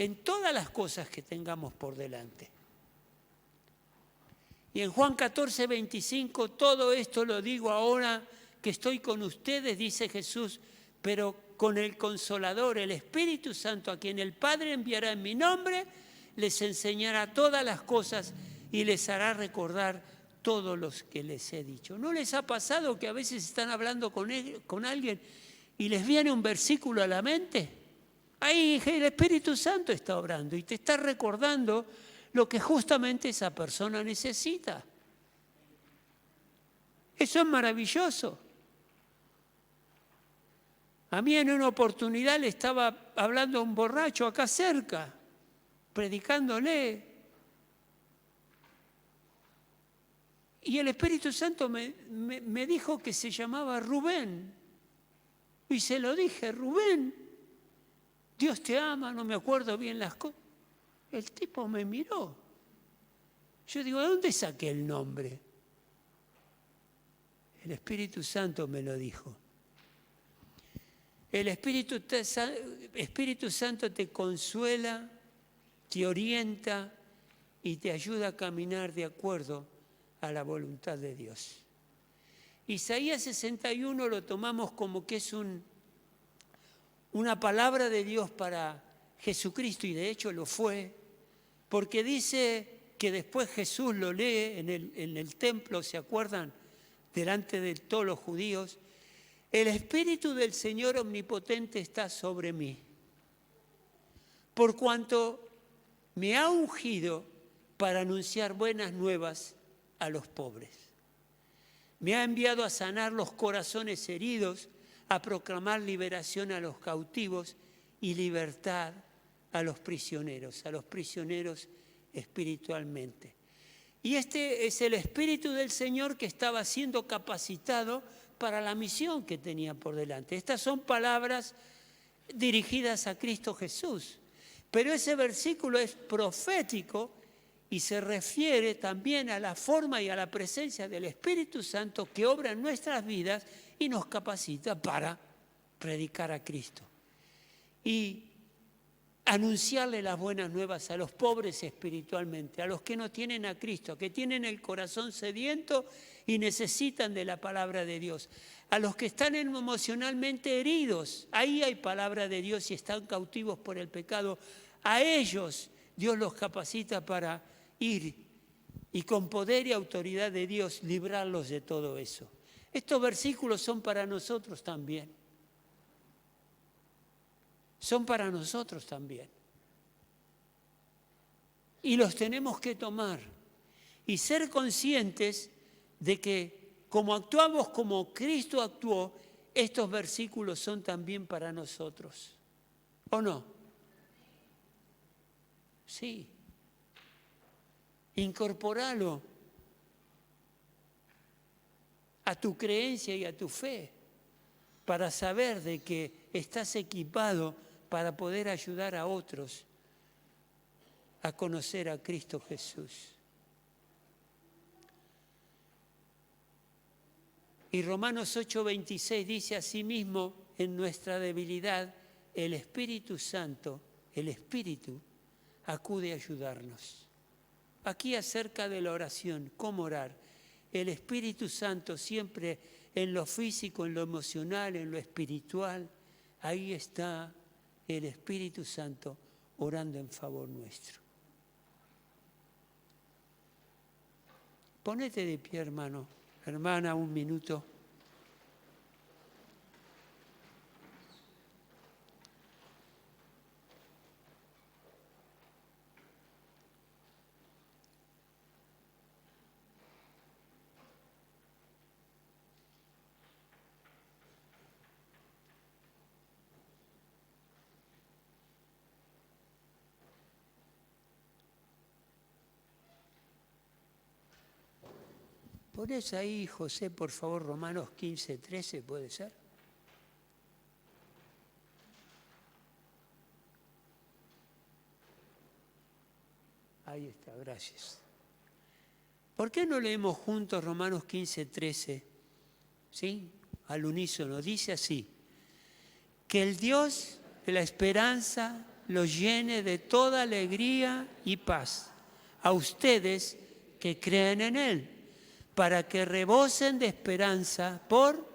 en todas las cosas que tengamos por delante. Y en Juan 14, 25, todo esto lo digo ahora que estoy con ustedes, dice Jesús, pero con el Consolador, el Espíritu Santo, a quien el Padre enviará en mi nombre, les enseñará todas las cosas y les hará recordar todo lo que les he dicho. ¿No les ha pasado que a veces están hablando con alguien y les viene un versículo a la mente? Ahí el Espíritu Santo está obrando y te está recordando lo que justamente esa persona necesita. Eso es maravilloso. A mí en una oportunidad le estaba hablando a un borracho acá cerca, predicándole. Y el Espíritu Santo me dijo que se llamaba Rubén. Y se lo dije, Rubén, Dios te ama, no me acuerdo bien las cosas. El tipo me miró. Yo digo, ¿de dónde saqué el nombre? El Espíritu Santo me lo dijo. El Espíritu Santo te consuela, te orienta y te ayuda a caminar de acuerdo a la voluntad de Dios. Isaías 61 lo tomamos como que es una palabra de Dios para Jesucristo, y de hecho lo fue, porque dice que después Jesús lo lee en el templo, ¿se acuerdan? Delante de todos los judíos. El Espíritu del Señor Omnipotente está sobre mí, por cuanto me ha ungido para anunciar buenas nuevas a los pobres. Me ha enviado a sanar los corazones heridos, a proclamar liberación a los cautivos y libertad a los prisioneros espiritualmente. Y este es el Espíritu del Señor que estaba siendo capacitado para la misión que tenía por delante. Estas son palabras dirigidas a Cristo Jesús. Pero ese versículo es profético y se refiere también a la forma y a la presencia del Espíritu Santo que obra en nuestras vidas y nos capacita para predicar a Cristo y anunciarle las buenas nuevas a los pobres espiritualmente, a los que no tienen a Cristo, que tienen el corazón sediento y necesitan de la palabra de Dios, a los que están emocionalmente heridos, ahí hay palabra de Dios y están cautivos por el pecado, a ellos Dios los capacita para ir y con poder y autoridad de Dios librarlos de todo eso. Estos versículos son para nosotros también. Son para nosotros también. Y los tenemos que tomar y ser conscientes de que como actuamos como Cristo actuó, estos versículos son también para nosotros. ¿O no? Sí. Incorpóralo a tu creencia y a tu fe para saber de que estás equipado para poder ayudar a otros a conocer a Cristo Jesús. Y Romanos 8:26 dice asimismo, en nuestra debilidad, el Espíritu Santo, el Espíritu, acude a ayudarnos. Aquí acerca de la oración, cómo orar, el Espíritu Santo siempre en lo físico, en lo emocional, en lo espiritual, ahí está el Espíritu Santo orando en favor nuestro. Ponete de pie, hermano, hermana, un minuto. Ponés ahí, José, por favor, Romanos 15:13, ¿puede ser? Ahí está, gracias. ¿Por qué no leemos juntos Romanos 15:13? ¿Sí? Al unísono, dice así: que el Dios de la esperanza los llene de toda alegría y paz a ustedes que creen en Él, para que rebosen de esperanza por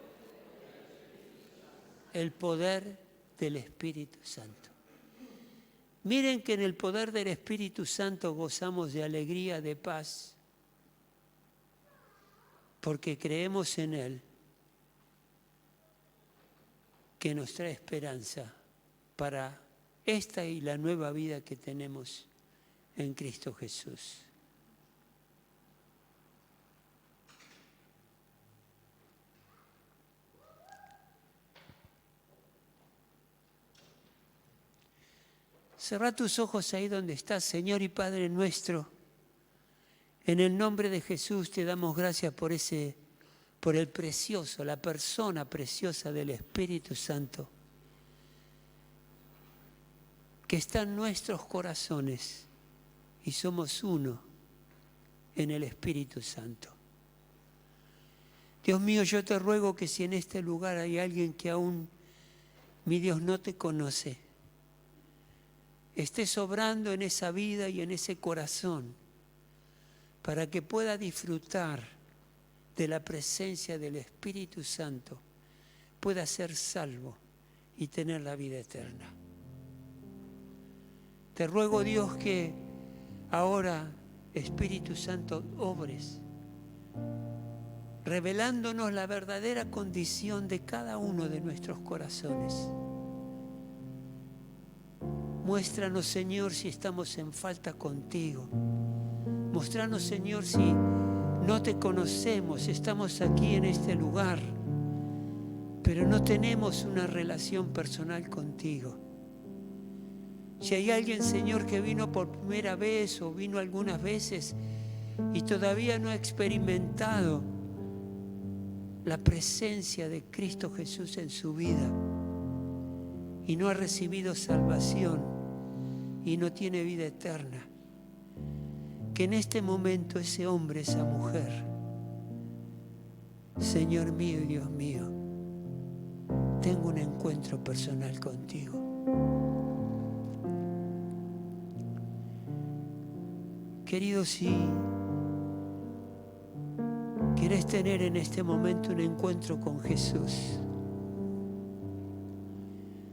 el poder del Espíritu Santo. Miren que en el poder del Espíritu Santo gozamos de alegría, de paz, porque creemos en Él, que nos trae esperanza para esta y la nueva vida que tenemos en Cristo Jesús. Cerrá tus ojos ahí donde estás, Señor y Padre nuestro. En el nombre de Jesús te damos gracias por el precioso, la persona preciosa del Espíritu Santo, que está en nuestros corazones y somos uno en el Espíritu Santo. Dios mío, yo te ruego que si en este lugar hay alguien que aún, mi Dios, no te conoce, estés obrando en esa vida y en ese corazón para que pueda disfrutar de la presencia del Espíritu Santo, pueda ser salvo y tener la vida eterna. Te ruego, Dios, que ahora, Espíritu Santo, obres, revelándonos la verdadera condición de cada uno de nuestros corazones. Muéstranos, Señor, si estamos en falta contigo. Mostranos, Señor, si no te conocemos, estamos aquí en este lugar, pero no tenemos una relación personal contigo. Si hay alguien, Señor, que vino por primera vez o vino algunas veces y todavía no ha experimentado la presencia de Cristo Jesús en su vida y no ha recibido salvación y no tiene vida eterna, que en este momento ese hombre, esa mujer, Señor mío y Dios mío, tenga un encuentro personal contigo. Querido, si quieres tener en este momento un encuentro con Jesús,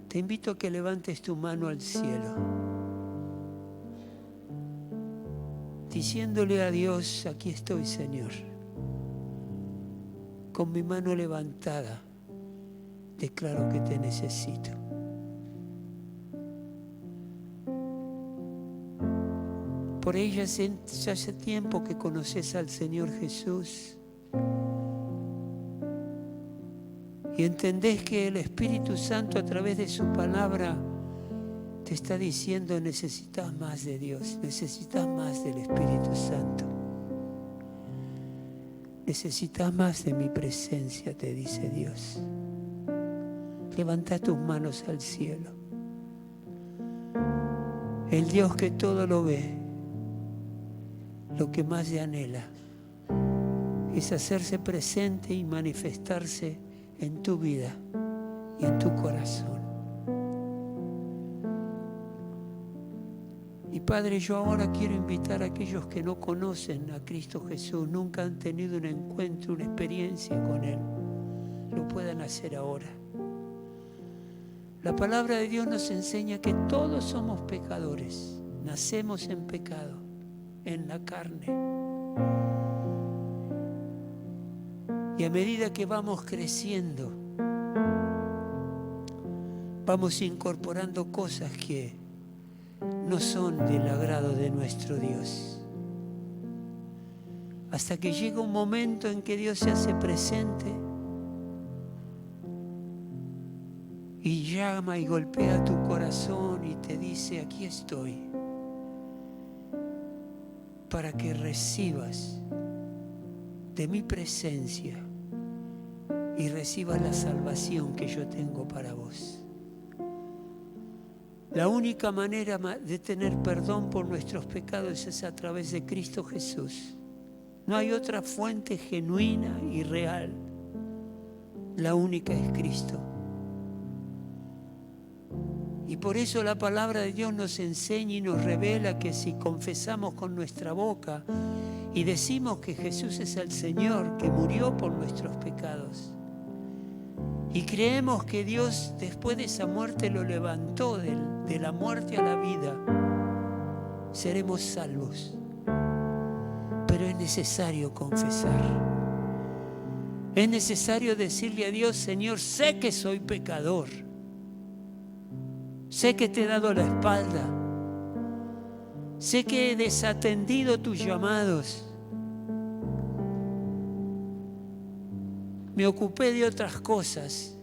te invito a que levantes tu mano al cielo, diciéndole a Dios: aquí estoy, Señor, con mi mano levantada, declaro que te necesito. Por ella ya hace tiempo que conoces al Señor Jesús y entendés que el Espíritu Santo, a través de su palabra, te está diciendo: necesitas más de Dios, necesitas más del Espíritu Santo, necesitas más de mi presencia, te dice Dios. Levanta tus manos al cielo. El Dios que todo lo ve, lo que más le anhela es hacerse presente y manifestarse en tu vida y en tu corazón. Y Padre, yo ahora quiero invitar a aquellos que no conocen a Cristo Jesús, nunca han tenido un encuentro, una experiencia con Él, lo puedan hacer ahora. La palabra de Dios nos enseña que todos somos pecadores, nacemos en pecado, en la carne. Y a medida que vamos creciendo, vamos incorporando cosas que no son del agrado de nuestro Dios. Hasta que llega un momento en que Dios se hace presente y llama y golpea tu corazón y te dice: aquí estoy, para que recibas de mi presencia y recibas la salvación que yo tengo para vos. La única manera de tener perdón por nuestros pecados es a través de Cristo Jesús. No hay otra fuente genuina y real. La única es Cristo. Y por eso la palabra de Dios nos enseña y nos revela que si confesamos con nuestra boca y decimos que Jesús es el Señor, que murió por nuestros pecados, y creemos que Dios después de esa muerte lo levantó de la muerte a la vida, seremos salvos. Pero es necesario confesar. Es necesario decirle a Dios: Señor, sé que soy pecador. Sé que te he dado la espalda. Sé que he desatendido tus llamados. Me ocupé de otras cosas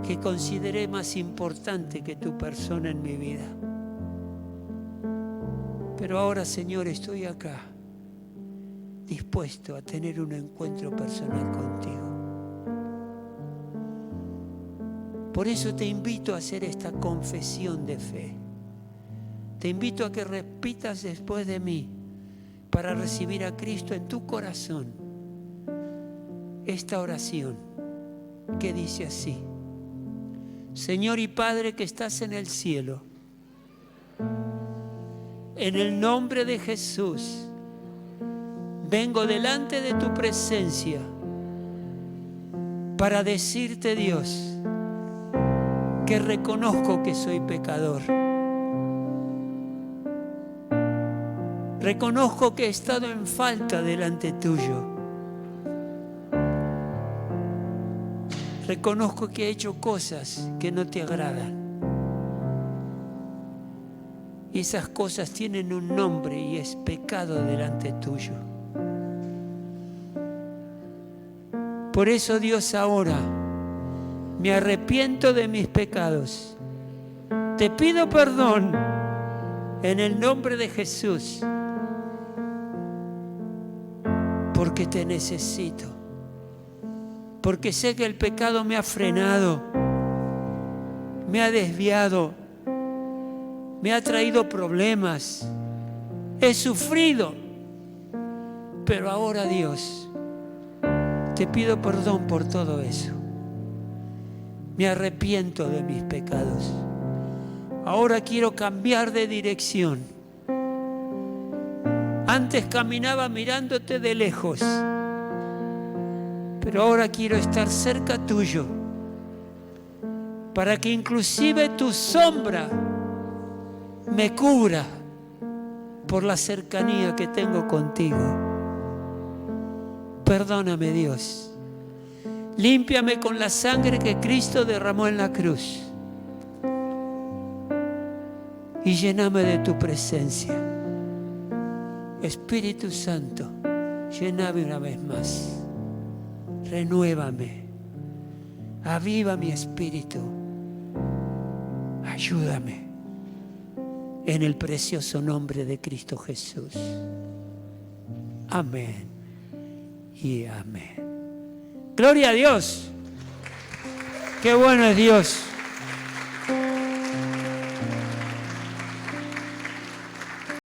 que consideré más importante que tu persona en mi vida. Pero ahora, Señor, estoy acá, dispuesto a tener un encuentro personal contigo. Por eso te invito a hacer esta confesión de fe. Te invito a que repitas después de mí, para recibir a Cristo en tu corazón, esta oración que dice así: Señor y Padre que estás en el cielo, en el nombre de Jesús, vengo delante de tu presencia para decirte, Dios, que reconozco que soy pecador. Reconozco que he estado en falta delante tuyo. Reconozco que he hecho cosas que no te agradan. Y esas cosas tienen un nombre y es pecado delante tuyo. Por eso, Dios, ahora me arrepiento de mis pecados. Te pido perdón en el nombre de Jesús, porque te necesito. Porque sé que el pecado me ha frenado, me ha desviado, me ha traído problemas, he sufrido. Pero ahora, Dios, te pido perdón por todo eso. Me arrepiento de mis pecados. Ahora quiero cambiar de dirección. Antes caminaba mirándote de lejos, pero ahora quiero estar cerca tuyo, para que inclusive tu sombra me cubra por la cercanía que tengo contigo. Perdóname, Dios. Límpiame con la sangre que Cristo derramó en la cruz y lléname de tu presencia. Espíritu Santo, lléname una vez más. Renuévame. Aviva mi espíritu. Ayúdame. En el precioso nombre de Cristo Jesús. Amén y amén. Gloria a Dios. Qué bueno es Dios.